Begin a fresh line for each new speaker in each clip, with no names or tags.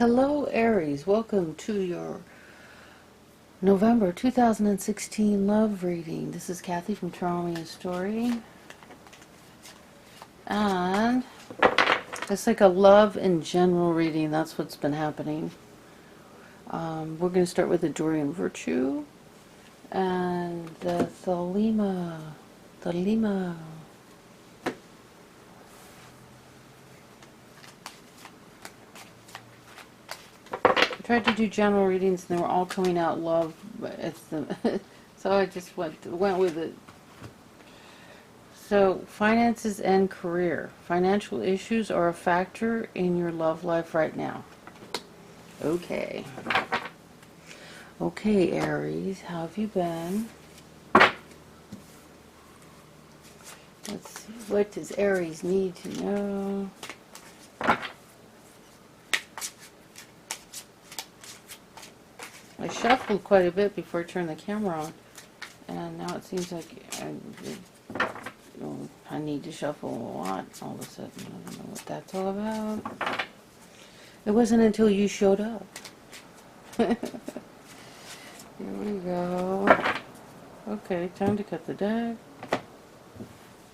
Hello Aries, welcome to your November 2016 love reading. This is Kathy from Charming Story. And it's like a love in general reading. That's what's been happening. We're going to start with the Dorian Virtue and the Thelema. I tried to do general readings and they were all coming out love, but it's the so I just went with it. So, finances and career. Financial issues are a factor in your love life right now. Okay. Okay, Aries, how have you been? Let's see, what does Aries need to know? I shuffled quite a bit before I turned the camera on, and now it seems like I need to shuffle a lot all of a sudden. I don't know what that's all about. It wasn't until you showed up. Here we go. Okay, time to cut the deck.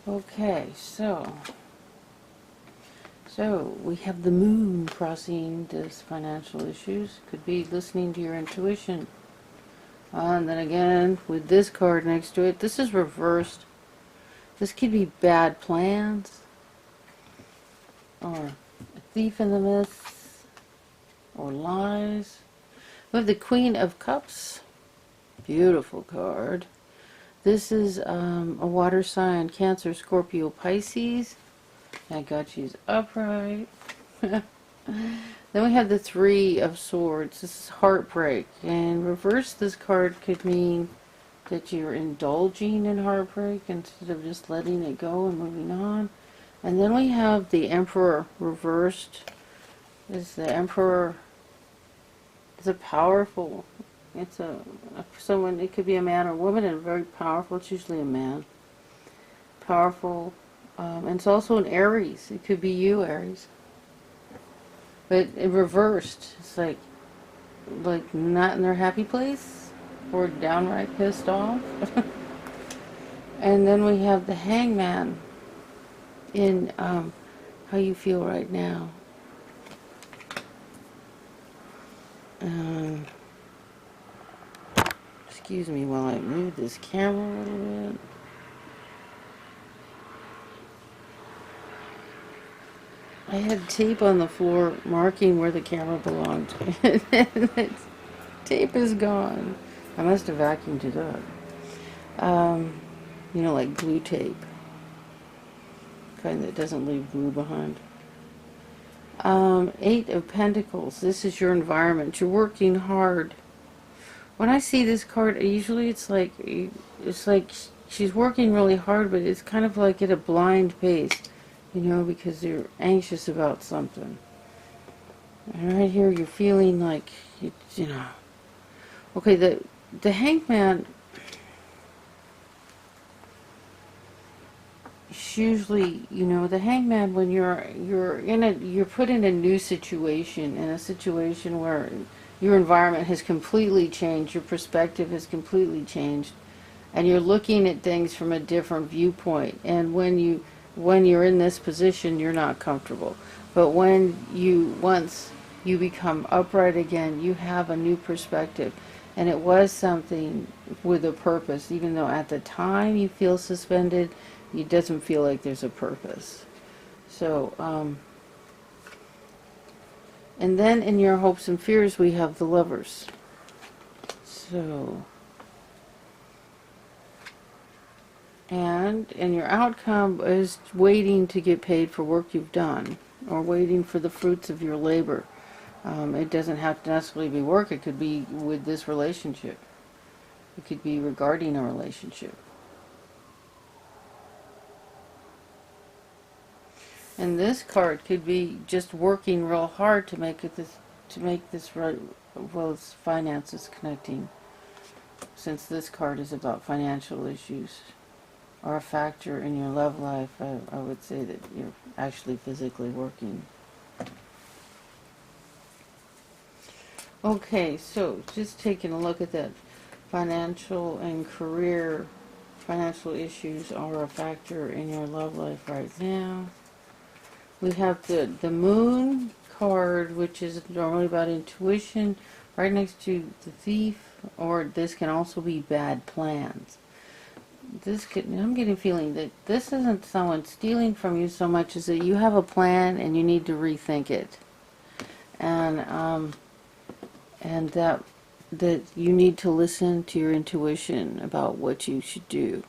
Okay, so we have the moon crossing this financial issues. Could be listening to your intuition. And then again, with this card next to it, this is reversed. This could be bad plans, or a thief in the midst, or lies. We have the Queen of Cups. Beautiful card. This is a water sign, Cancer, Scorpio, Pisces. I got you upright. Then we have the Three of Swords. This is heartbreak. And reverse, this card could mean that you're indulging in heartbreak instead of just letting it go and moving on. And then we have the Emperor reversed. Is the Emperor is a powerful, it's someone, it could be a man or woman, and very powerful. It's usually a man. Powerful. And it's also an Aries. It could be you, Aries. But it reversed. It's like not in their happy place, or downright pissed off. And then we have the Hangman in how you feel right now. Excuse me while I move this camera a little bit. I had tape on the floor marking where the camera belonged. Tape is gone. I must have vacuumed it up. You know, like glue tape. Kind that doesn't leave glue behind. Eight of Pentacles. This is your environment. You're working hard. When I see this card, usually it's like she's working really hard, but it's kind of like at a blind pace. You know, because you're anxious about something. And right here, you're feeling like, you know. Okay, the Hangman is usually, you know, the Hangman, when you're put in a new situation, in a situation where your environment has completely changed, your perspective has completely changed, and you're looking at things from a different viewpoint. And when you're in this position, you're not comfortable. But once you become upright again, you have a new perspective. And it was something with a purpose. Even though at the time you feel suspended, it doesn't feel like there's a purpose. So, and then in your hopes and fears, we have the Lovers. So, and your outcome is waiting to get paid for work you've done, or waiting for the fruits of your labor. It doesn't have to necessarily be work. It could be with this relationship. It could be regarding a relationship. And this card could be just working real hard to make this right. Well, it's finances connecting, since this card is about financial issues, or a factor in your love life. I would say that you're actually physically working. Okay, so just taking a look at that, financial and career, financial issues are a factor in your love life right now. We have the moon card, which is normally about intuition, right next to the thief, or this can also be bad plans. I'm getting a feeling that this isn't someone stealing from you so much as that you have a plan and you need to rethink it. And that you need to listen to your intuition about what you should do,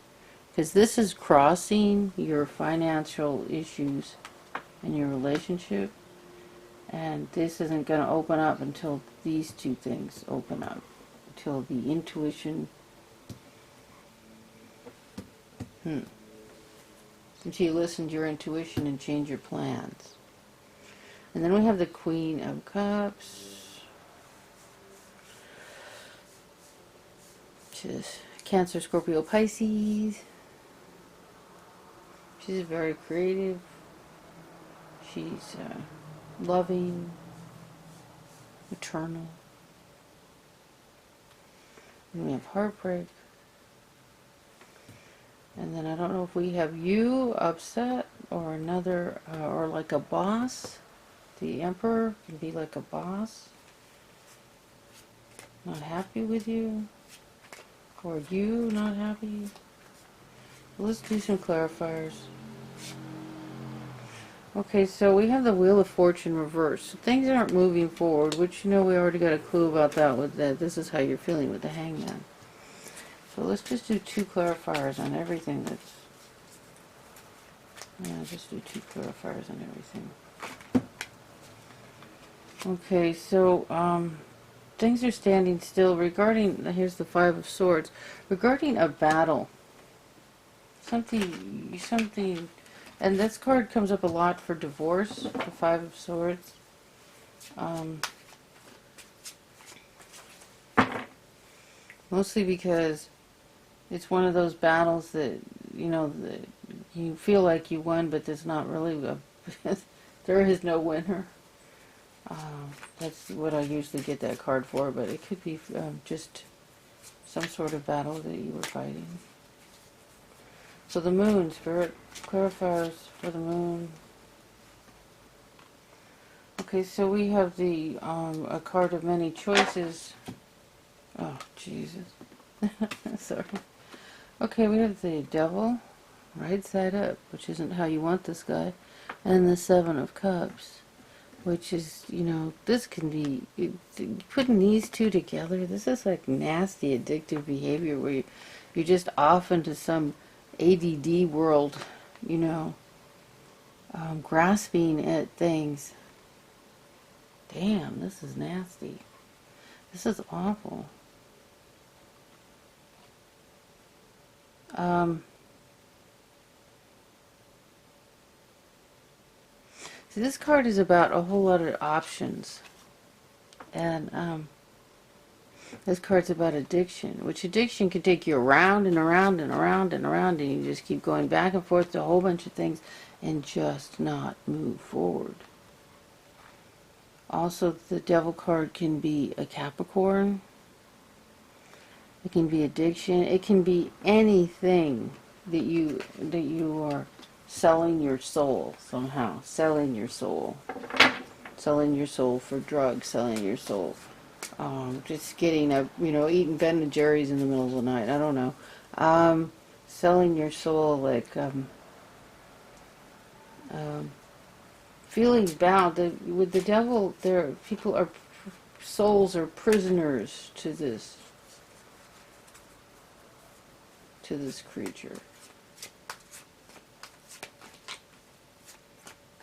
because this is crossing your financial issues in your relationship, and this isn't going to open up until these two things open up, until the intuition, until you listen to your intuition and change your plans. And then we have the Queen of Cups, which is Cancer, Scorpio, Pisces. She's very creative. She's loving, maternal. And we have heartbreak. And then I don't know if we have you upset or another, or like a boss. The Emperor can be like a boss, not happy with you, or you not happy. Let's do some clarifiers. Okay, so we have the Wheel of Fortune reversed. So things aren't moving forward, which we already got a clue about that with that. This is how you're feeling with the Hangman. So let's just do two clarifiers on everything that's... Yeah, just do two clarifiers on everything. Okay, so things are standing still regarding... Here's the Five of Swords. Regarding a battle. Something... And this card comes up a lot for divorce, the Five of Swords. Mostly because it's one of those battles that, that you feel like you won, but there's not really there is no winner. That's what I usually get that card for, but it could be just some sort of battle that you were fighting. So the moon, Spirit, clarifiers for the moon. Okay, so we have the a card of many choices. Oh, Jesus. Sorry. Okay, we have the Devil, right side up, which isn't how you want this guy. And the Seven of Cups, which is, this can be, putting these two together, this is like nasty addictive behavior where you're just off into some ADD world, grasping at things. Damn, this is nasty. This is awful. See, this card is about a whole lot of options. And this card's about addiction, which addiction can take you around and around and around and around, and you just keep going back and forth to a whole bunch of things and just not move forward. Also, the Devil card can be a Capricorn. It can be addiction. It can be anything that you are selling your soul somehow. Selling your soul. Selling your soul for drugs. Selling your soul. Just getting eating Ben and Jerry's in the middle of the night. I don't know. Selling your soul, like feeling bound. With the devil, souls are prisoners to this creature.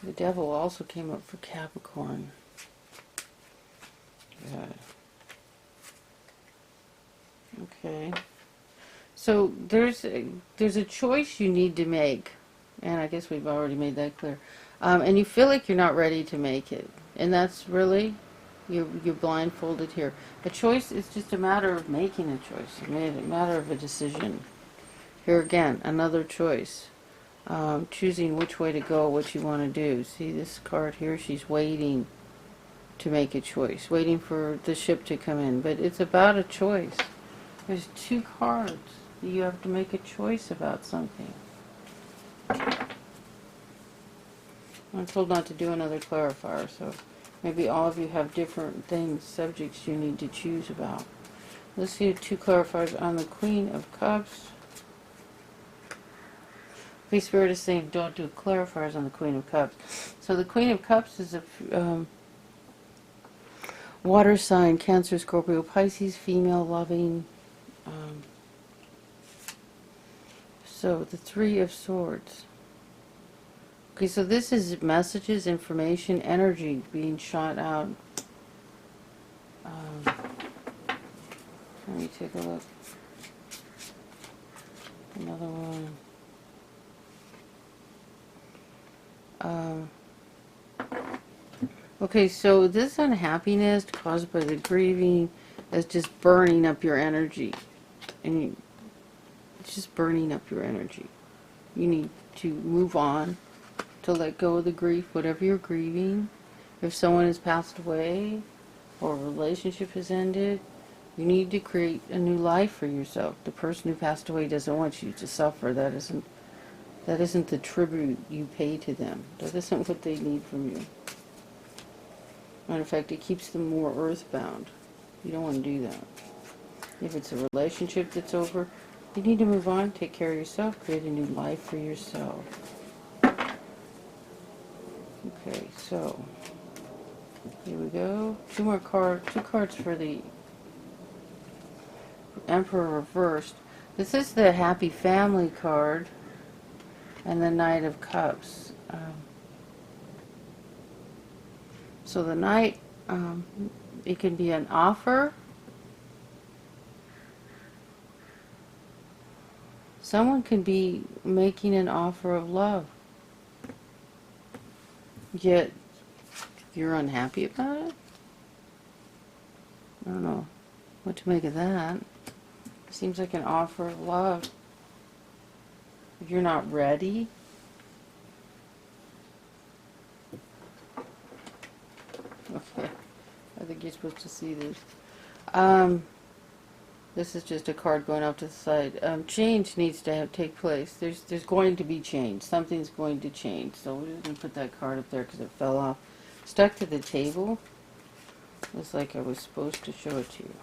The devil also came up for Capricorn. Yeah. Okay. So there's a choice you need to make, and I guess we've already made that clear. And you feel like you're not ready to make it, and that's really you're blindfolded here. A choice is just a matter of making a choice, a matter of a decision. Here again, another choice. Choosing which way to go, what you want to do. See this card here? She's waiting. to make a choice, waiting for the ship to come in. But it's about a choice. There's 2 cards. You have to make a choice about something. I'm told not to do another clarifier, so maybe all of you have different things, subjects you need to choose about. Let's see 2 clarifiers on the Queen of Cups. The Spirit is saying don't do clarifiers on the Queen of Cups. So the Queen of Cups is a water sign, Cancer, Scorpio, Pisces, female, loving. So the 3 of Swords. Okay, so this is messages, information, energy being shot out. Let me take a look. Another one. Okay, so this unhappiness caused by the grieving is just burning up your energy. And it's just burning up your energy. You need to move on, to let go of the grief, whatever you're grieving. If someone has passed away or a relationship has ended, you need to create a new life for yourself. The person who passed away doesn't want you to suffer. That isn't the tribute you pay to them. That isn't what they need from you. Matter of fact, it keeps them more earthbound. You don't want to do that. If it's a relationship that's over, you need to move on, take care of yourself, create a new life for yourself. Okay, so here we go. 2 more cards. 2 cards for the Emperor reversed. This is the Happy Family card and the Knight of Cups. So the Knight, it can be an offer. Someone can be making an offer of love, yet you're unhappy about it. I don't know what to make of that. Seems like an offer of love. If you're not ready, okay, I think you're supposed to see this. This is just a card going off to the side. Change needs to take place. There's going to be change. Something's going to change. So we're just going to put that card up there because it fell off. Stuck to the table. Looks like I was supposed to show it to you.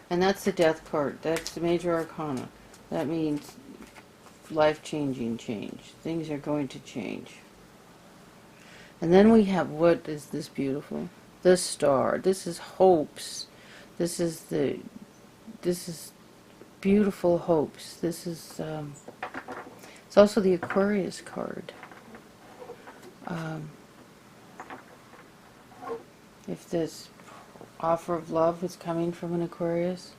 And that's the Death card. That's the Major Arcana. That means life-changing change. Things are going to change. And then we have, what is this beautiful? The Star. This is hopes. This is beautiful hopes. This is, it's also the Aquarius card. If this offer of love is coming from an Aquarius,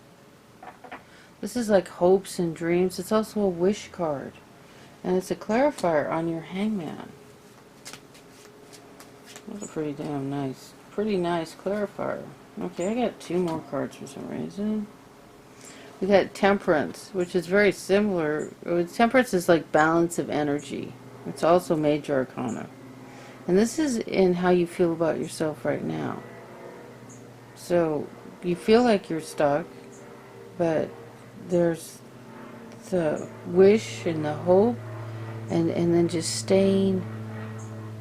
this is like hopes and dreams. It's also a wish card. And it's a clarifier on your Hangman. That's a pretty nice clarifier. Okay, I got 2 more cards for some reason. We got Temperance, which is very similar. Temperance is like balance of energy. It's also Major Arcana. And this is in how you feel about yourself right now. So, you feel like you're stuck, but there's the wish and the hope, and then just staying.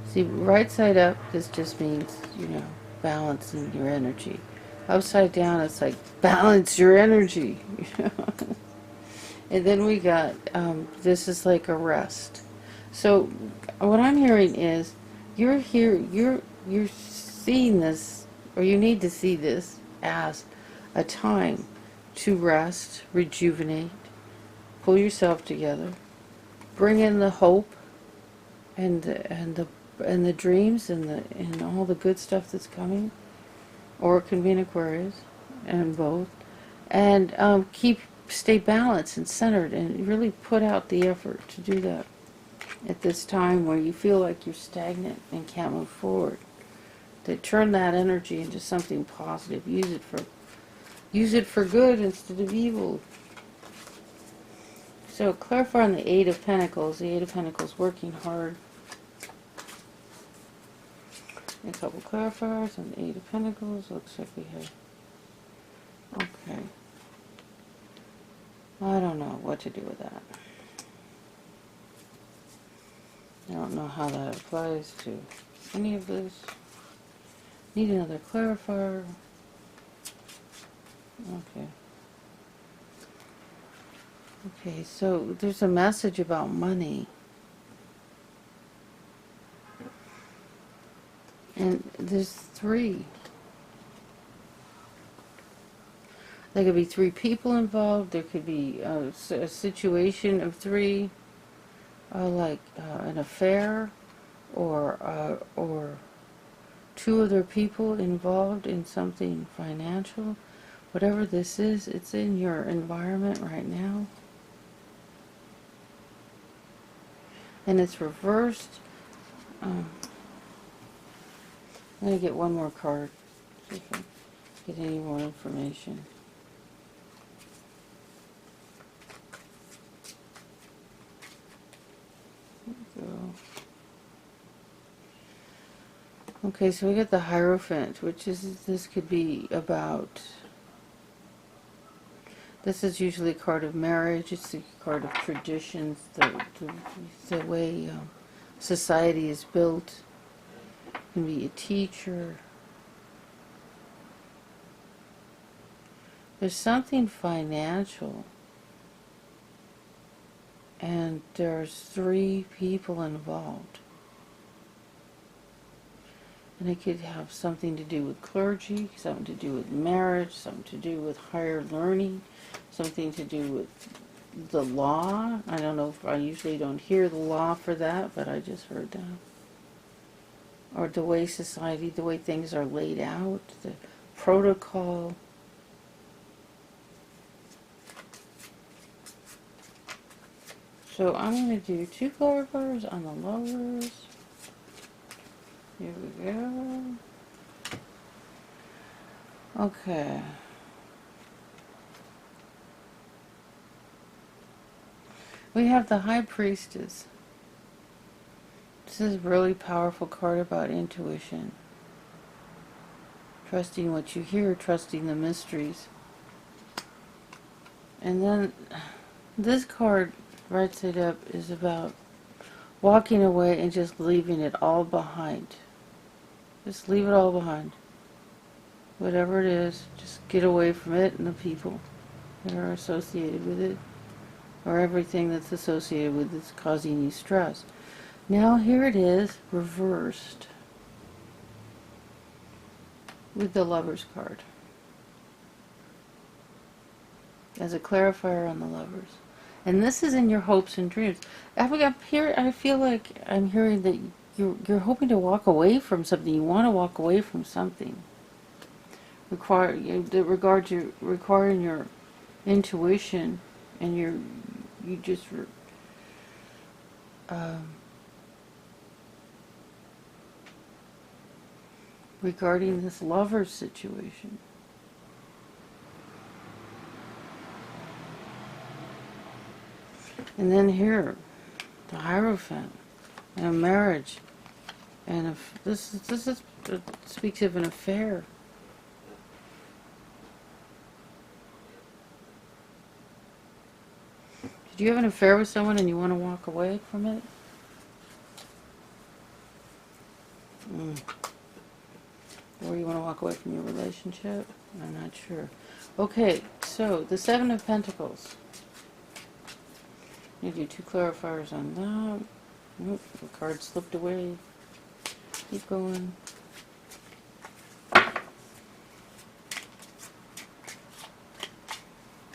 See, right side up, this just means, balancing your energy. Upside down, it's like, balance your energy. And then we got, this is like a rest. So, what I'm hearing is, you're seeing this, or you need to see this as a time to rest, rejuvenate, pull yourself together, bring in the hope, and the dreams and all the good stuff that's coming, or it can be an Aquarius, and both, and stay balanced and centered, and really put out the effort to do that at this time where you feel like you're stagnant and can't move forward. To turn that energy into something positive, use it for good instead of evil. So clarify on the 8 of Pentacles. The 8 of Pentacles, working hard. A couple clarifiers on the Eight of Pentacles. Looks like we have... Okay. I don't know what to do with that. I don't know how that applies to any of this. Need another clarifier. Okay. Okay, so there's a message about money. And there's three. There could be three people involved. There could be a situation of three, like an affair, or two other people involved in something financial. Whatever this is, it's in your environment right now. And it's reversed. I'm going to get one more card, see if I get any more information. There we go. Okay, so we got the Hierophant, which is, this could be about... This is usually a card of marriage. It's a card of traditions, the way society is built. It can be a teacher. There's something financial. And there's three people involved. And it could have something to do with clergy, something to do with marriage, something to do with higher learning, something to do with the law. I don't know if I usually don't hear the law for that, but I just heard that. Or the way society, the way things are laid out, the protocol. So I'm going to do two clarifiers on the Lovers. Here we go. Okay. We have the High Priestess. This is a really powerful card about intuition. Trusting what you hear, trusting the mysteries. And then this card, right side up, is about walking away and just leaving it all behind. Just leave it all behind. Whatever it is, just get away from it and the people that are associated with it, or everything that's associated with it's causing you stress. Now here it is, reversed, with the Lovers card, as a clarifier on the Lovers. And this is in your hopes and dreams. I feel like I'm hearing that you're hoping to walk away from something. You want to walk away from something. Requiring your intuition, and you just regarding this Lover's situation. And then here, the Hierophant, and a marriage, and if this speaks of an affair. Did you have an affair with someone and you want to walk away from it? Or you want to walk away from your relationship? I'm not sure. Okay, so the Seven of Pentacles. You do two clarifiers on that. Oop, the card slipped away. Keep going.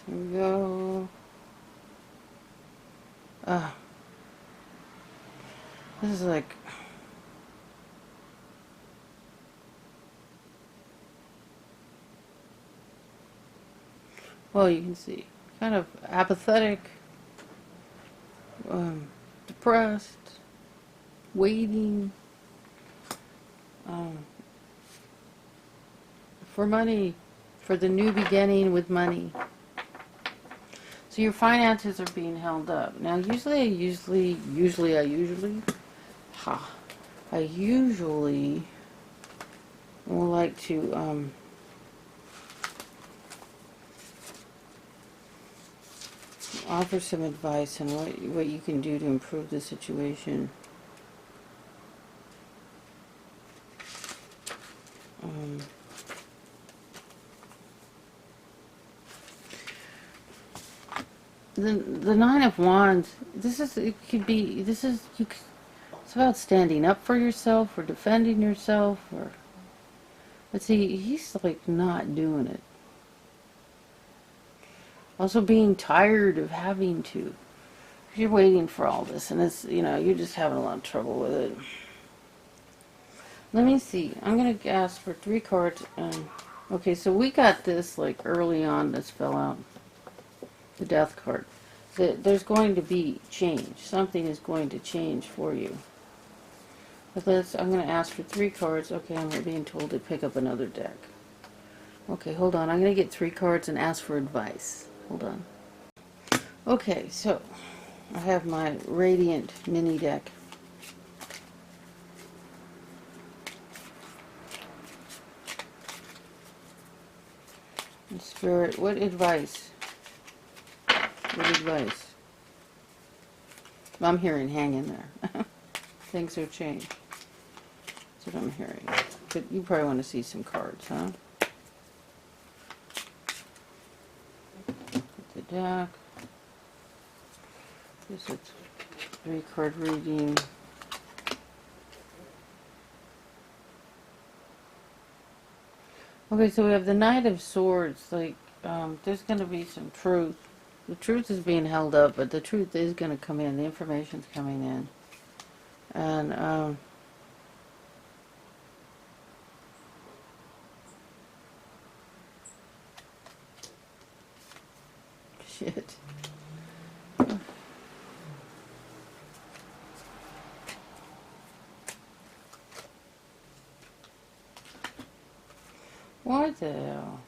Here we go. This is like... Well, you can see. Kind of apathetic. Depressed, waiting for money, for the new beginning with money. So your finances are being held up. Now, I usually and would like to offer some advice on what you can do to improve the situation. The Nine of Wands. It's about standing up for yourself or defending yourself, or but see, he's like not doing it. Also being tired of having to. You're waiting for all this, and it's, you're just having a lot of trouble with it. Let me see. I'm going to ask for 3 cards. Okay, so we got this like early on. This fell out. The Death card. There's going to be change. Something is going to change for you. But I'm going to ask for 3 cards. Okay, I'm being told to pick up another deck. Okay, hold on. I'm going to get 3 cards and ask for advice. Hold on. Okay, so I have my Radiant mini deck. Spirit, what advice? What advice? I'm hearing hang in there. Things have changed. That's what I'm hearing. But you probably want to see some cards, huh? Put the deck. This is 3 card reading. Okay, so we have the Knight of Swords. Like, there's going to be some truth. The truth is being held up, but the truth is going to come in. The information's coming in. And, shit. What the hell?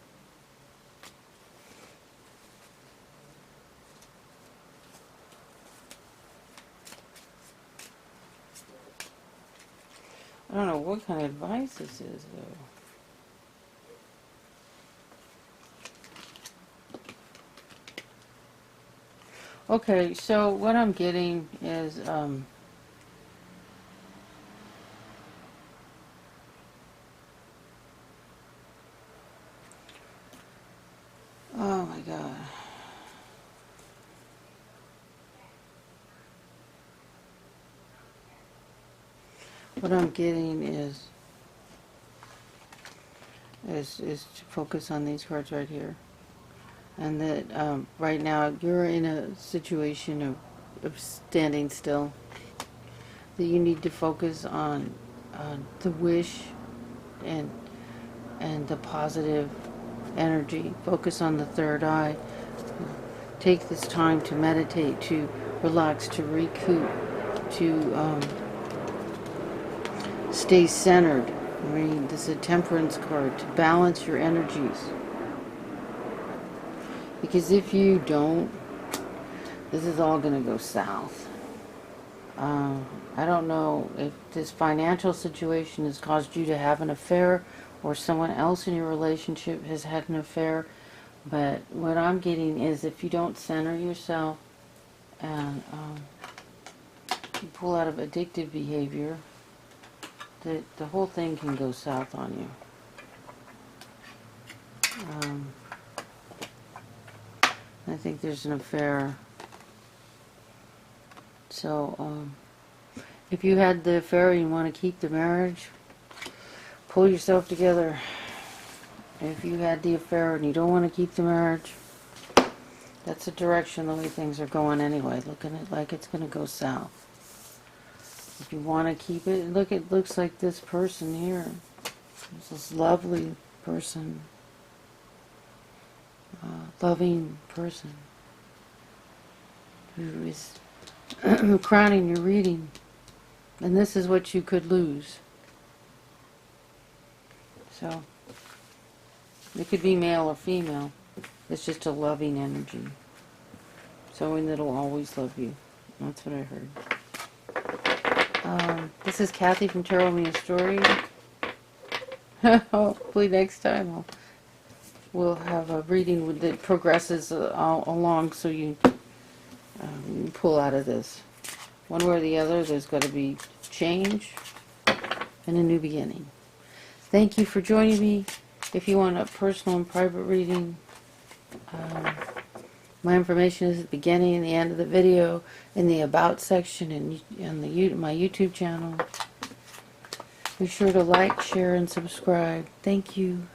I don't know what kind of advice this is, though. Okay, so what I'm getting is, oh my God. What I'm getting is to focus on these cards right here. And that right now you're in a situation of standing still. That you need to focus on the wish and the positive energy. Focus on the third eye. Take this time to meditate, to relax, to recoup, to stay centered. I mean, this is a Temperance card, to balance your energies. Because if you don't, this is all going to go south. I don't know if this financial situation has caused you to have an affair or someone else in your relationship has had an affair, but what I'm getting is if you don't center yourself and you pull out of addictive behavior, the whole thing can go south on you. I think there's an affair. So, if you had the affair and you want to keep the marriage, pull yourself together. If you had the affair and you don't want to keep the marriage, that's the direction the way things are going anyway. Looking at it like it's going to go south. If you want to keep it, look, it looks like this person here. This lovely person. Loving person who is crowning your reading, and this is what you could lose. So it could be male or female. It's just a loving energy, someone that'll always love you. That's what I heard. This is Kathy from Tarot Me a Story. Hopefully next time we'll have a reading that progresses along, so you pull out of this. One way or the other, there's got to be change and a new beginning. Thank you for joining me. If you want a personal and private reading, my information is at the beginning and the end of the video, in the About section, and my YouTube channel. Be sure to like, share, and subscribe. Thank you.